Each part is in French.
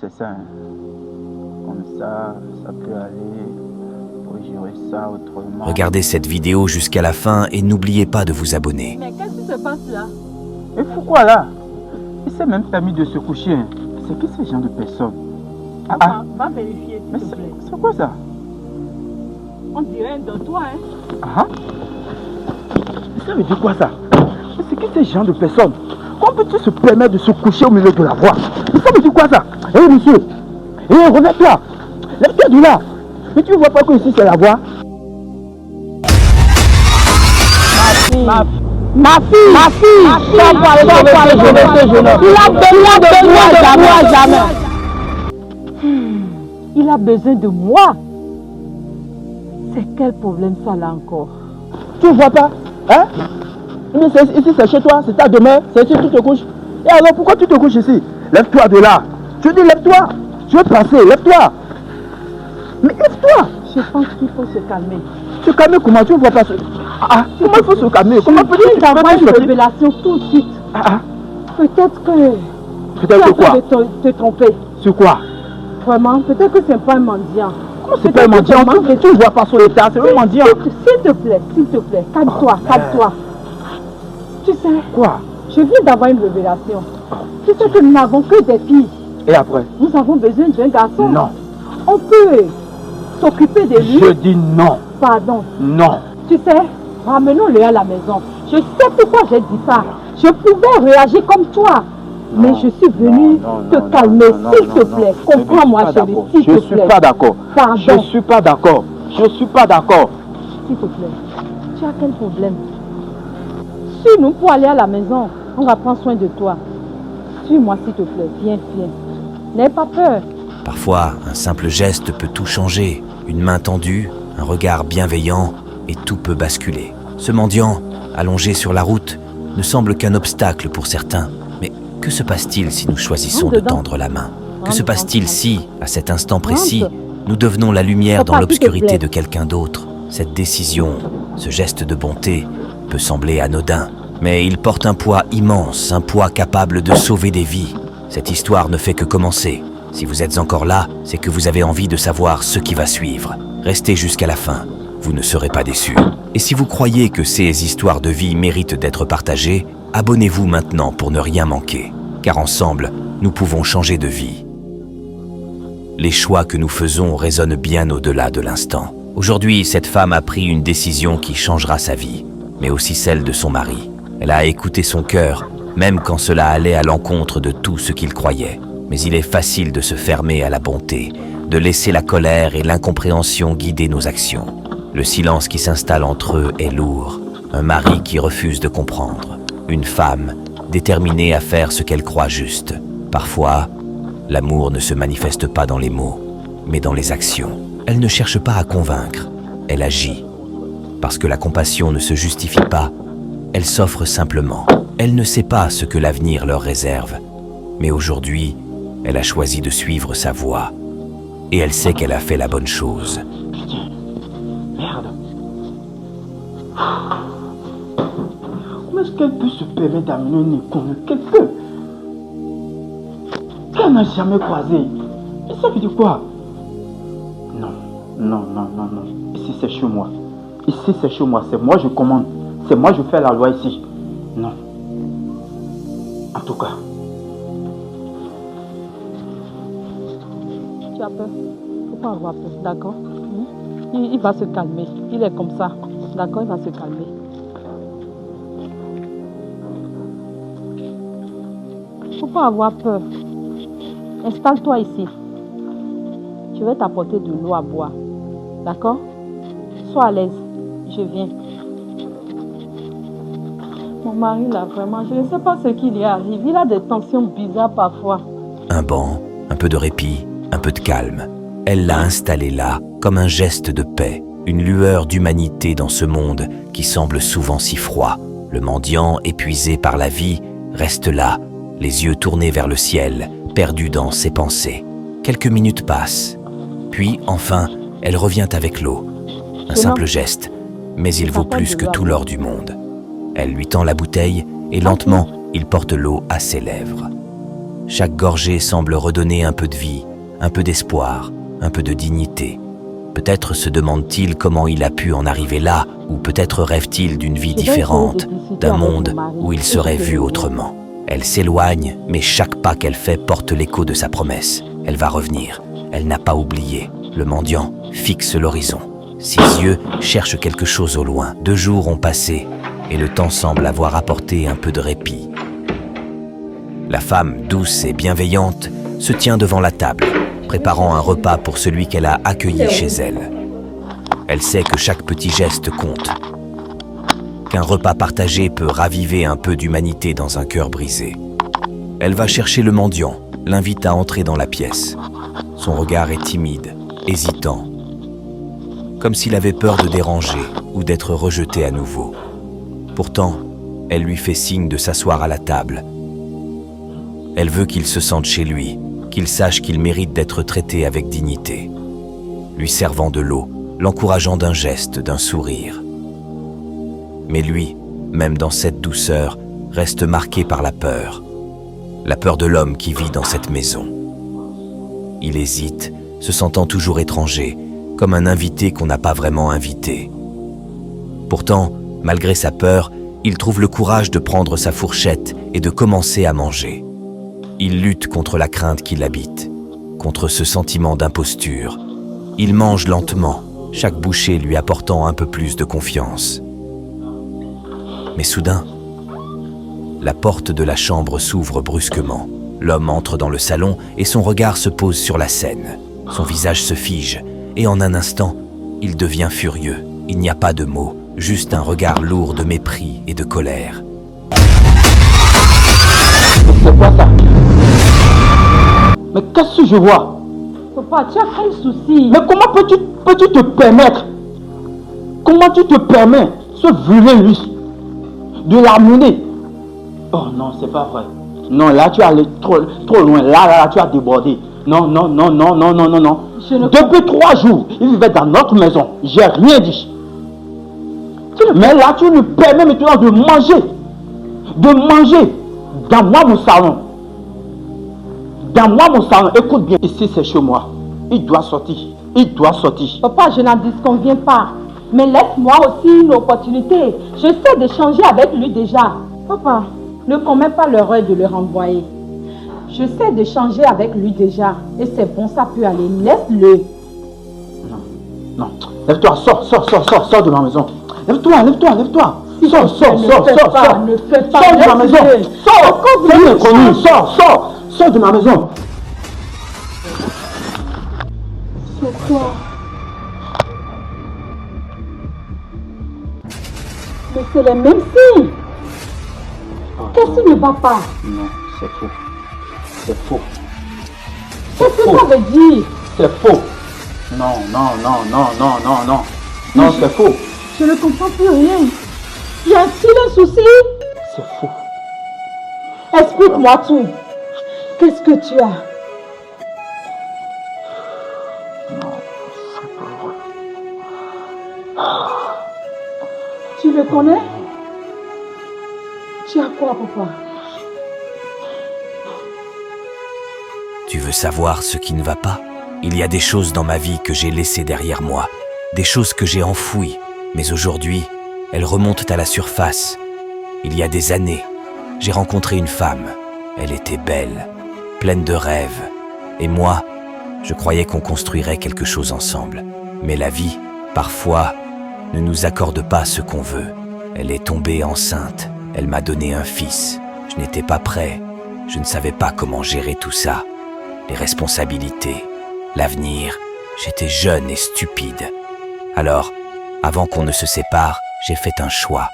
c'est ça. Hein. Comme ça peut aller. Faut gérer ça autrement. Regardez cette vidéo jusqu'à la fin et n'oubliez pas de vous abonner. Mais qu'est-ce qui se passe là? Et pourquoi là? Il s'est même permis de se coucher. Hein. C'est qui ce genre de personne? Va vérifier, s'il te plaît. C'est quoi ça? On dirait un de toi, hein? Ah. Ça veut dire quoi ça? Mais c'est qui ce genre de personne? Comment peux-tu se permettre de se coucher au milieu de la voie? Mais ça veut dire quoi ça? Hé monsieur! Hé, reviens-toi! Lève-toi de là! Mais tu ne vois pas que ici c'est la voie? Ma fille! Il a besoin de moi. C'est quel problème ça là encore? Tu ne vois pas? Hein? Mais ici c'est chez toi, c'est ta demeure, c'est ici que tu te couches. Et alors pourquoi tu te couches ici? Lève-toi de là! Je dis lève-toi! Je veux passer, lève-toi! Mais lève-toi! Je pense qu'il faut se calmer. Se calmer comment? Tu ne vois pas ce... comment il faut se calmer? Comment peux-tu avoir une révélation tout de suite? Peut-être que... Peut-être que quoi? Tu as te tromper. Sur quoi? Vraiment, peut-être que c'est pas un mendiant. Comment c'est pas un mendiant? Tu ne vois pas sur l'état, c'est un mendiant. S'il te plaît, calme-toi, calme-toi. Tu sais... Quoi? Je viens d'avoir une révélation. Tu sais que nous n'avons que des filles. Et après? Nous avons besoin d'un garçon. Non. On peut s'occuper de lui. Je dis non. Pardon. Non. Tu sais, ramenons-le à la maison. Je sais pourquoi j'ai dit ça. Je pouvais réagir comme toi. Non, mais je suis venue te calmer, s'il te plaît. Comprends-moi, chérie, s'il te plaît. Je suis pas d'accord. Pardon. Je suis pas d'accord. Je suis pas d'accord. S'il te plaît, tu as quel problème? Suis-nous pour aller à la maison. On va prendre soin de toi. Suis-moi, s'il te plaît. Viens. N'aie pas peur. Parfois, un simple geste peut tout changer. Une main tendue, un regard bienveillant, et tout peut basculer. Ce mendiant, allongé sur la route, ne semble qu'un obstacle pour certains. Mais que se passe-t-il si nous choisissons de tendre la main? Que se passe-t-il si, à cet instant précis, nous devenons la lumière dans l'obscurité de quelqu'un d'autre? Cette décision, ce geste de bonté, peut sembler anodin, mais il porte un poids immense, un poids capable de sauver des vies. Cette histoire ne fait que commencer. Si vous êtes encore là, c'est que vous avez envie de savoir ce qui va suivre. Restez jusqu'à la fin, vous ne serez pas déçus. Et si vous croyez que ces histoires de vie méritent d'être partagées, abonnez-vous maintenant pour ne rien manquer. Car ensemble, nous pouvons changer de vie. Les choix que nous faisons résonnent bien au-delà de l'instant. Aujourd'hui, cette femme a pris une décision qui changera sa vie, mais aussi celle de son mari. Elle a écouté son cœur, même quand cela allait à l'encontre de tout ce qu'il croyait. Mais il est facile de se fermer à la bonté, de laisser la colère et l'incompréhension guider nos actions. Le silence qui s'installe entre eux est lourd. Un mari qui refuse de comprendre. Une femme déterminée à faire ce qu'elle croit juste. Parfois, l'amour ne se manifeste pas dans les mots, mais dans les actions. Elle ne cherche pas à convaincre, elle agit. Parce que la compassion ne se justifie pas, elle s'offre simplement. Elle ne sait pas ce que l'avenir leur réserve. Mais aujourd'hui, elle a choisi de suivre sa voie. Et elle sait qu'elle a fait la bonne chose. Putain, merde. Comment est-ce qu'elle peut se permettre d'amener un inconnu, quelqu'un qu'elle n'a jamais croisé? Et ça veut dire quoi? Non. Ici c'est chez moi. Ici c'est chez moi. C'est moi je commande. C'est moi je fais la loi ici. Non. En tout cas. Tu as peur? Faut pas avoir peur, d'accord? Il va se calmer. Il est comme ça. D'accord, il va se calmer. Faut pas avoir peur. Installe-toi ici. Je vais t'apporter de l'eau à boire. D'accord? Sois à l'aise. Je viens. Mon mari là, vraiment, je ne sais pas ce qui lui arrive. Il a des tensions bizarres parfois. Un banc, un peu de répit, un peu de calme. Elle l'a installé là, comme un geste de paix, une lueur d'humanité dans ce monde qui semble souvent si froid. Le mendiant, épuisé par la vie, reste là, les yeux tournés vers le ciel, perdu dans ses pensées. Quelques minutes passent. Puis, enfin, elle revient avec l'eau. Un simple geste, mais il vaut plus que tout l'or du monde. Elle lui tend la bouteille et lentement, il porte l'eau à ses lèvres. Chaque gorgée semble redonner un peu de vie, un peu d'espoir, un peu de dignité. Peut-être se demande-t-il comment il a pu en arriver là, ou peut-être rêve-t-il d'une vie différente, d'un monde où il serait vu autrement. Elle s'éloigne, mais chaque pas qu'elle fait porte l'écho de sa promesse. Elle va revenir, elle n'a pas oublié. Le mendiant fixe l'horizon. Ses yeux cherchent quelque chose au loin. 2 jours ont passé, et le temps semble avoir apporté un peu de répit. La femme, douce et bienveillante, se tient devant la table, préparant un repas pour celui qu'elle a accueilli chez elle. Elle sait que chaque petit geste compte, qu'un repas partagé peut raviver un peu d'humanité dans un cœur brisé. Elle va chercher le mendiant, l'invite à entrer dans la pièce. Son regard est timide, hésitant, comme s'il avait peur de déranger ou d'être rejeté à nouveau. Pourtant, elle lui fait signe de s'asseoir à la table. Elle veut qu'il se sente chez lui, qu'il sache qu'il mérite d'être traité avec dignité, lui servant de l'eau, l'encourageant d'un geste, d'un sourire. Mais lui, même dans cette douceur, reste marqué par la peur de l'homme qui vit dans cette maison. Il hésite, se sentant toujours étranger, comme un invité qu'on n'a pas vraiment invité. Pourtant, malgré sa peur, il trouve le courage de prendre sa fourchette et de commencer à manger. Il lutte contre la crainte qui l'habite, contre ce sentiment d'imposture. Il mange lentement, chaque bouchée lui apportant un peu plus de confiance. Mais soudain, la porte de la chambre s'ouvre brusquement. L'homme entre dans le salon et son regard se pose sur la scène. Son visage se fige et en un instant, il devient furieux. Il n'y a pas de mots, juste un regard lourd de mépris et de colère. C'est quoi ça? Mais qu'est-ce que je vois? Papa, tu as quel souci? Mais comment peux-tu te permettre? Comment tu te permets, ce vilain lui, de l'amener? Oh non, c'est pas vrai. Non, là tu es allé trop loin. Là, tu as débordé. Non. Depuis 3 jours, il vivait dans notre maison. J'ai rien dit. Mais là, tu lui permets maintenant de manger. Dans mon salon. Écoute bien, ici c'est chez moi. Il doit sortir. Papa, je n'en disconviens pas. Mais laisse-moi aussi une opportunité. J'essaie d'échanger avec lui déjà. Papa, ne commets pas l'erreur de le renvoyer. J'essaie d'échanger avec lui déjà. Et c'est bon, ça peut aller. Laisse-le. Non. Lève-toi, sors de ma maison. Lève-toi. Sors. Ne fais pas. Sors de ma maison. Sors de ma maison. C'est quoi? Mais c'est les mêmes signes. Qu'est-ce qui ne va pas? Non, c'est faux. Qu'est-ce que ça veut dire? C'est faux. Non, c'est faux. Je ne comprends plus rien. Y a-t-il un souci? C'est faux. Explique-moi tout. Qu'est-ce que tu as? Non, c'est pas vrai. Tu le connais? Tu as quoi, papa? Tu veux savoir ce qui ne va pas? Il y a des choses dans ma vie que j'ai laissées derrière moi, des choses que j'ai enfouies, mais aujourd'hui, elles remontent à la surface. Il y a des années, j'ai rencontré une femme. Elle était belle, pleine de rêves. Et moi, je croyais qu'on construirait quelque chose ensemble. Mais la vie, parfois, ne nous accorde pas ce qu'on veut. Elle est tombée enceinte. Elle m'a donné un fils. Je n'étais pas prêt. Je ne savais pas comment gérer tout ça. Les responsabilités, l'avenir. J'étais jeune et stupide. Alors, avant qu'on ne se sépare, j'ai fait un choix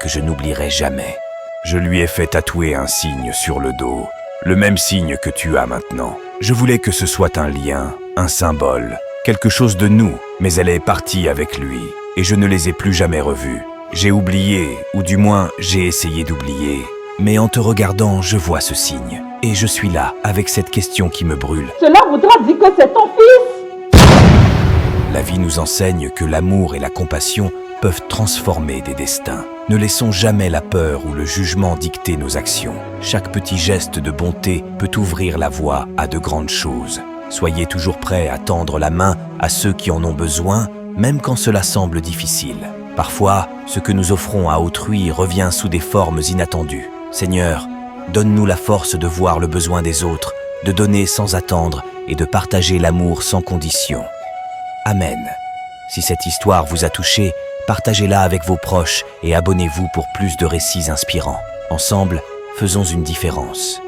que je n'oublierai jamais. Je lui ai fait tatouer un signe sur le dos, le même signe que tu as maintenant. Je voulais que ce soit un lien, un symbole, quelque chose de nous, mais elle est partie avec lui, et je ne les ai plus jamais revus. J'ai oublié, ou du moins j'ai essayé d'oublier, mais en te regardant, je vois ce signe, et je suis là, avec cette question qui me brûle. Cela voudra dire que c'est ton fils? La vie nous enseigne que l'amour et la compassion peuvent transformer des destins. Ne laissons jamais la peur ou le jugement dicter nos actions. Chaque petit geste de bonté peut ouvrir la voie à de grandes choses. Soyez toujours prêts à tendre la main à ceux qui en ont besoin, même quand cela semble difficile. Parfois, ce que nous offrons à autrui revient sous des formes inattendues. Seigneur, donne-nous la force de voir le besoin des autres, de donner sans attendre et de partager l'amour sans condition. Amen. Si cette histoire vous a touché, partagez-la avec vos proches et abonnez-vous pour plus de récits inspirants. Ensemble, faisons une différence.